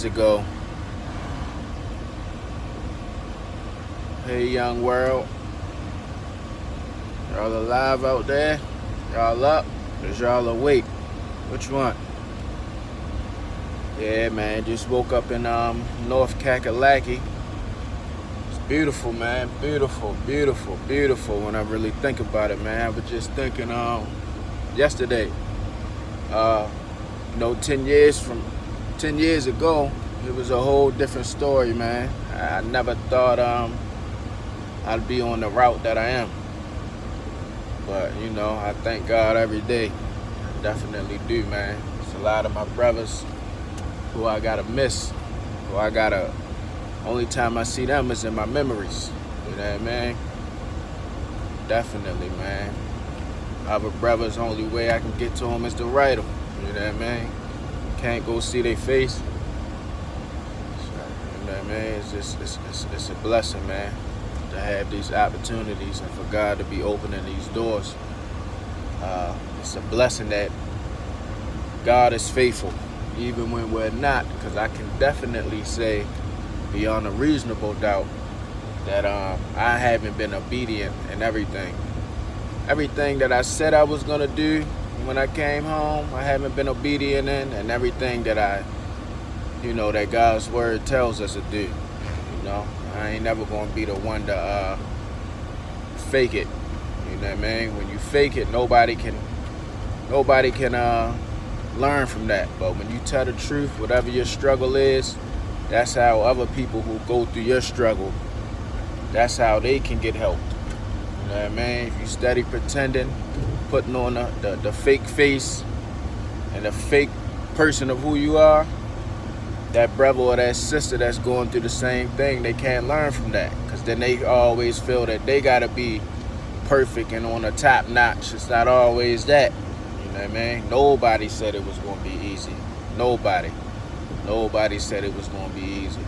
years ago. Hey, young world, y'all alive out there? Y'all up? Is y'all awake? Which one? Yeah, man, just woke up in North Kakalaki. It's beautiful, man. Beautiful, beautiful, beautiful when I really think about it, man. I was just thinking yesterday, 10 years ago, it was a whole different story, man. I never thought I'd be on the route that I am. But, I thank God every day. I definitely do, man. It's a lot of my brothers who I gotta miss, only time I see them is in my memories. You know what I mean? Definitely, man. Other brothers, only way I can get to them is to write them. You know what I mean? Can't go see their face. You know what I mean? It's a blessing, man, to have these opportunities and for God to be opening these doors. It's a blessing that God is faithful, even when we're not, because I can definitely say beyond a reasonable doubt that I haven't been obedient in everything. Everything that I said I was gonna do when I came home, I haven't been obedient in, and everything that that God's word tells us to do. I ain't never gonna be the one to fake it. You know what I mean? When you fake it, nobody can learn from that. But when you tell the truth, whatever your struggle is, that's how other people who go through your struggle, that's how they can get help. You know what I mean? If you steady pretending, putting on the fake face and the fake person of who you are, that brother or that sister that's going through the same thing, they can't learn from that, because then they always feel that they gotta be perfect and on a top notch. It's not always that. You know what I mean? Nobody said it was gonna be easy. Nobody said it was gonna be easy.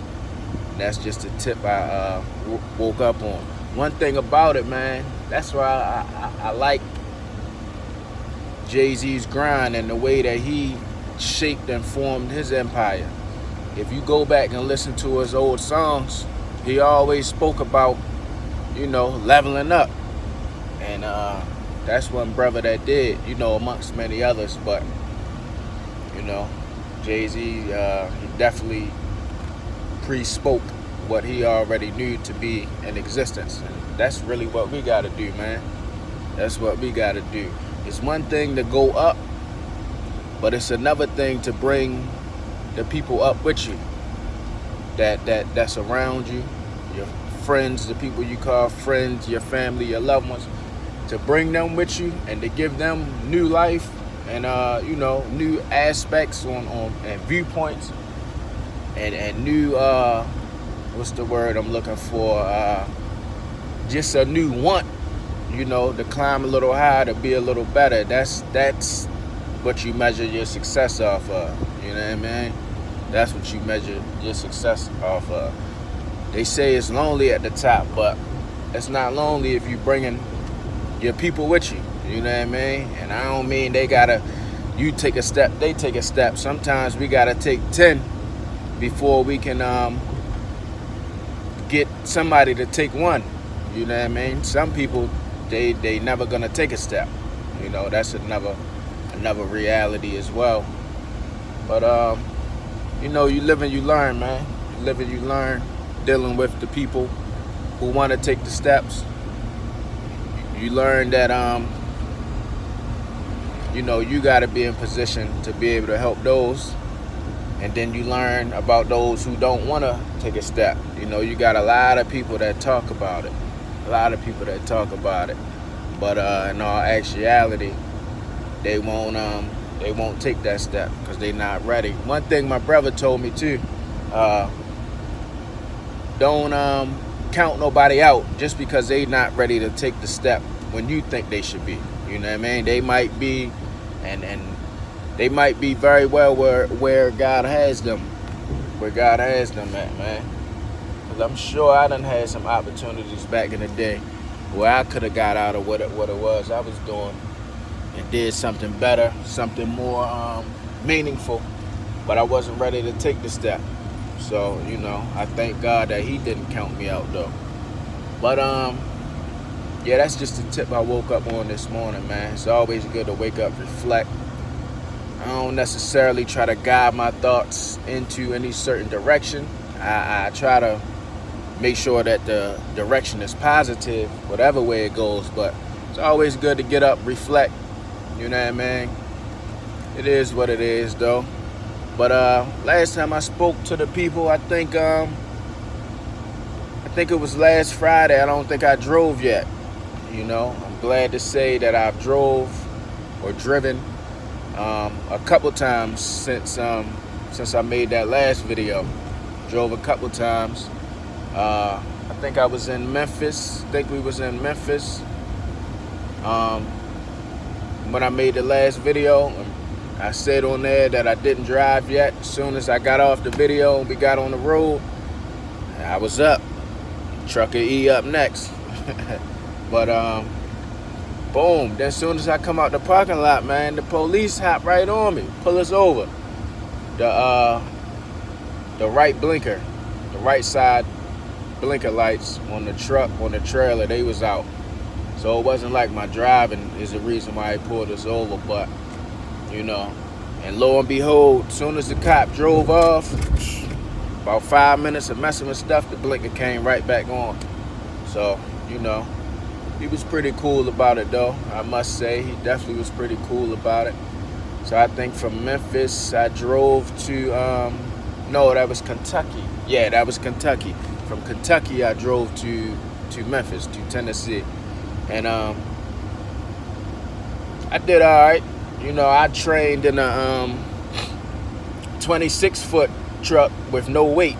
And that's just a tip I woke up on. One thing about it, man, that's why I like Jay-Z's grind and the way that he shaped and formed his empire. If you go back and listen to his old songs, he always spoke about, leveling up. And that's one brother that did, amongst many others. But, Jay-Z, he definitely pre-spoke what he already knew to be in existence. And that's really what we got to do, man. That's what we got to do. It's one thing to go up, but it's another thing to bring the people up with you that's around you, your friends, the people you call friends, your family, your loved ones, to bring them with you and to give them new life and new aspects on and viewpoints and new what's the word I'm looking for, just a new want, to climb a little higher, to be a little better. That's what you measure your success off of. You know what I mean? That's what you measure your success off of. They say it's lonely at the top, but it's not lonely if you bringing your people with you. You know what I mean? And I don't mean you take a step, they take a step. Sometimes we gotta take 10 before we can get somebody to take one. You know what I mean? Some people, they never gonna take a step. That's another reality as well. But you live and you learn, man. You live and you learn, dealing with the people who want to take the steps. You learn that you got to be in position to be able to help those, and then you learn about those who don't want to take a step. You got a lot of people that talk about it, but in all actuality, they won't take that step because they're not ready. One thing my brother told me too, don't count nobody out just because they not ready to take the step when you think they should be. You know what I mean? They might be, and they might be very well where God has them, at, man. Because I'm sure I done had some opportunities back in the day where I could have got out of what it was I was doing and did something better, something more meaningful, but I wasn't ready to take the step. So, you know, I thank God that he didn't count me out though. But yeah, that's just the tip I woke up on this morning, man. It's always good to wake up, reflect. I don't necessarily try to guide my thoughts into any certain direction. I try to make sure that the direction is positive, whatever way it goes. But it's always good to get up, reflect. You know what I mean? It is what it is, though. But last time I spoke to the people, I think it was last Friday. I don't think I drove yet. You know, I'm glad to say that I've drove or driven a couple times since I made that last video. Drove a couple times. I think I was in Memphis. I think we was in Memphis when I made the last video. I said on there that I didn't drive yet. As soon as I got off the video and we got on the road, I was up. Trucker E up next. But boom. Then as soon as I come out the parking lot, man, the police hop right on me, pull us over. The right blinker, the right side blinker lights on the truck, on the trailer, they was out. So it wasn't like my driving is the reason why he pulled us over, but you know. And lo and behold, as soon as the cop drove off, about 5 minutes of messing with stuff, the blinker came right back on. So, you know, he was pretty cool about it though. I must say, he definitely was pretty cool about it. So I think from Memphis, I drove to, no, that was Kentucky. Yeah, that was Kentucky. From Kentucky, I drove to Memphis, to Tennessee. And I did all right. You know, I trained in a 26-foot truck with no weight.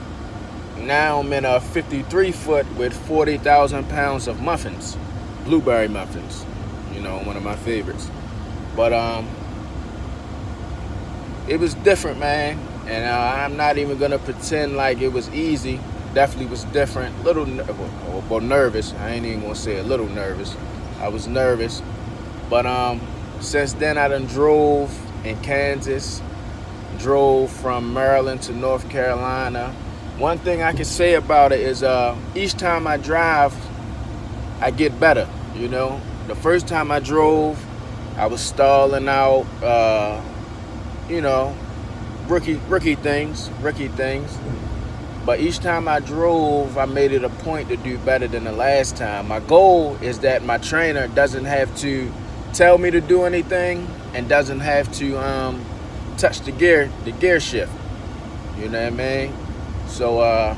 Now I'm in a 53-foot with 40,000 pounds of muffins, blueberry muffins. You know, one of my favorites. But it was different, man. And I'm not even gonna pretend like it was easy. Definitely was different. Little nervous. I ain't even gonna say a little nervous. I was nervous. But since then I done drove in Kansas, drove from Maryland to North Carolina. One thing I can say about it is each time I drive, I get better, you know. The first time I drove, I was stalling out, you know, rookie things. But each time I drove, I made it a point to do better than the last time. My goal is that my trainer doesn't have to tell me to do anything and doesn't have to touch the gear shift. You know what I mean? So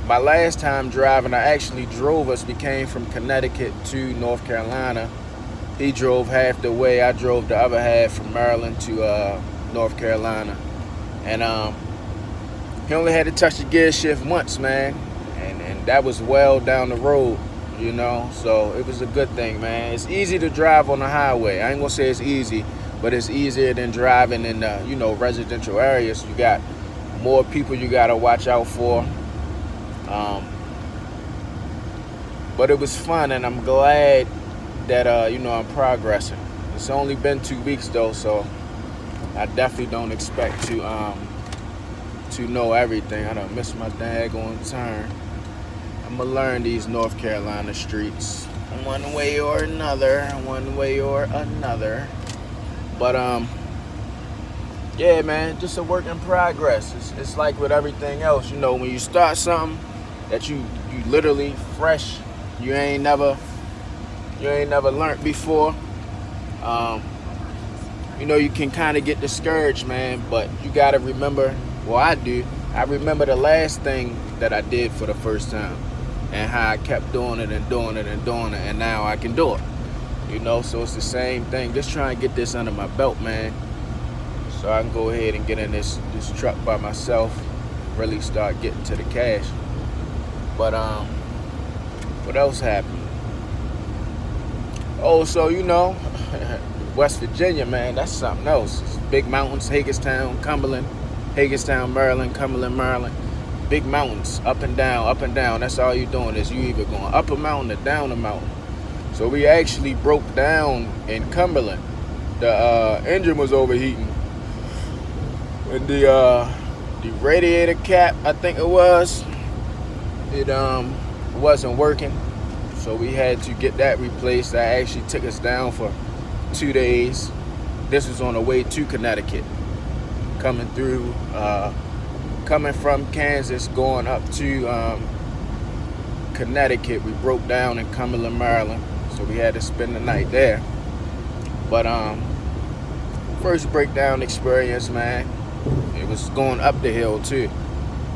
my last time driving, I actually drove us. We came from Connecticut to North Carolina. He drove half the way. I drove the other half from Maryland to North Carolina. And he only had to touch the gear shift once, man. And that was well down the road, you know. So it was a good thing, man. It's easy to drive on the highway. I ain't gonna say it's easy, but it's easier than driving in the, you know, residential areas. You got more people you gotta watch out for. But it was fun, and I'm glad that you know, I'm progressing. It's only been 2 weeks though, so I definitely don't expect to know everything. I done missed my daggone turn. I'm gonna learn these North Carolina streets one way or another. But yeah, man, just a work in progress. It's like with everything else, you know, when you start something that you literally fresh, you ain't never learned before, you know, you can kind of get discouraged, man. But you gotta remember, well, I do. I remember the last thing that I did for the first time and how I kept doing it, and now I can do it. You know, so it's the same thing. Just trying to get this under my belt, man, so I can go ahead and get in this truck by myself, really start getting to the cash. But what else happened? Oh, so you know, West Virginia, man, that's something else. It's big mountains, Hagerstown, Cumberland, Maryland, Cumberland, Maryland. Big mountains, up and down. That's all you're doing is you either going up a mountain or down a mountain. So we actually broke down in Cumberland. The engine was overheating. And the radiator cap, I think it was, it wasn't working, so we had to get that replaced. That actually took us down for 2 days. This was on the way to Connecticut, coming from Kansas, going up to Connecticut. We broke down in Cumberland, Maryland, so we had to spend the night there. But first breakdown experience, man. It was going up the hill too,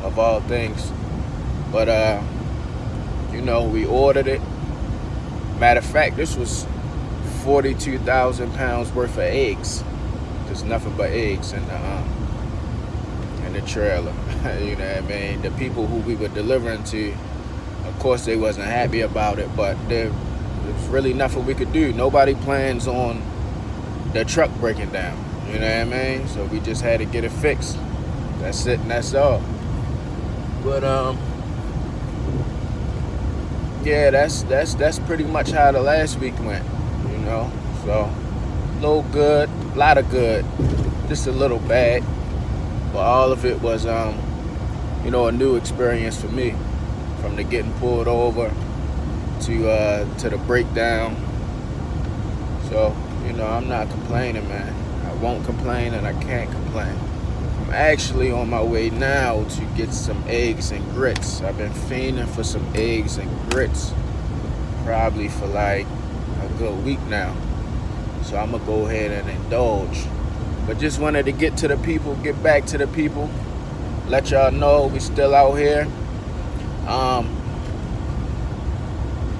of all things. But we ordered it. Matter of fact, this was 42,000 pounds worth of eggs. There's nothing but eggs in the trailer. You know what I mean? The people who we were delivering to, of course, they wasn't happy about it, but there was really nothing we could do. Nobody plans on the truck breaking down. You know what I mean? So we just had to get it fixed. That's it, and that's all. But yeah, that's pretty much how the last week went. So a little good, a lot of good, just a little bad, but all of it was a new experience for me, from the getting pulled over to the breakdown. So I'm not complaining, man. I won't complain, and I can't complain. I'm actually on my way now to get some eggs and grits. I've been fiending for some eggs and grits probably for like a good week now. So I'm gonna go ahead and indulge. But just wanted to get to the people, get back to the people, let y'all know we still out here.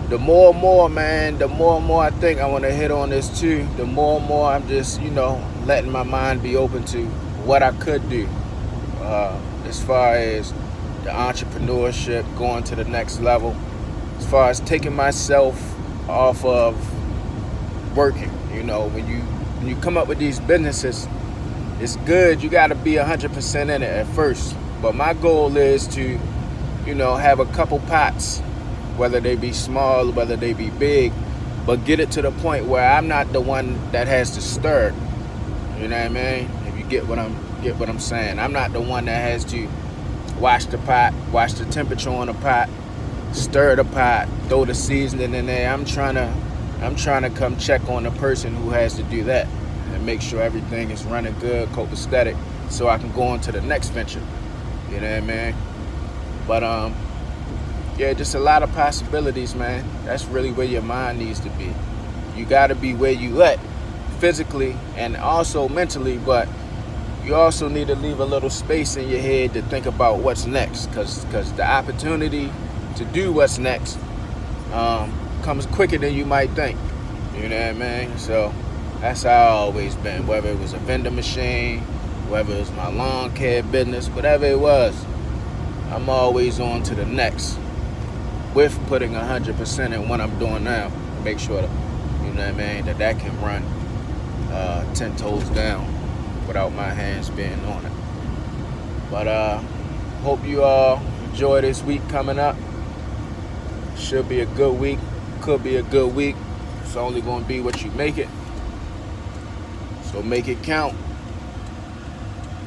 The more and more, man, the more and more I think I want to hit on this too, the more and more I'm just, letting my mind be open to what I could do as far as the entrepreneurship, going to the next level, as far as taking myself off of working. When you come up with these businesses, it's good. You got to be 100% in it at first. But my goal is to, have a couple pots, whether they be small, whether they be big, but get it to the point where I'm not the one that has to stir. You know what I mean? If you get what I'm saying, I'm not the one that has to wash the pot, watch the temperature on the pot, stir the pot, throw the seasoning in there. I'm trying to come check on the person who has to do that and make sure everything is running good, copacetic, so I can go on to the next venture. You know what I mean? But yeah, just a lot of possibilities, man. That's really where your mind needs to be. You got to be where you at physically and also mentally, but you also need to leave a little space in your head to think about what's next, because the opportunity to do what's next comes quicker than you might think. You know what I mean? So that's how I always been, whether it was a vending machine, whether it was my lawn care business, whatever it was, I'm always on to the next, with putting 100% in what I'm doing now to make sure that, that can run 10 toes down without my hands being on it. But hope you all enjoy this week coming up. Should be a good week, could be a good week. It's only going to be what you make it, so make it count.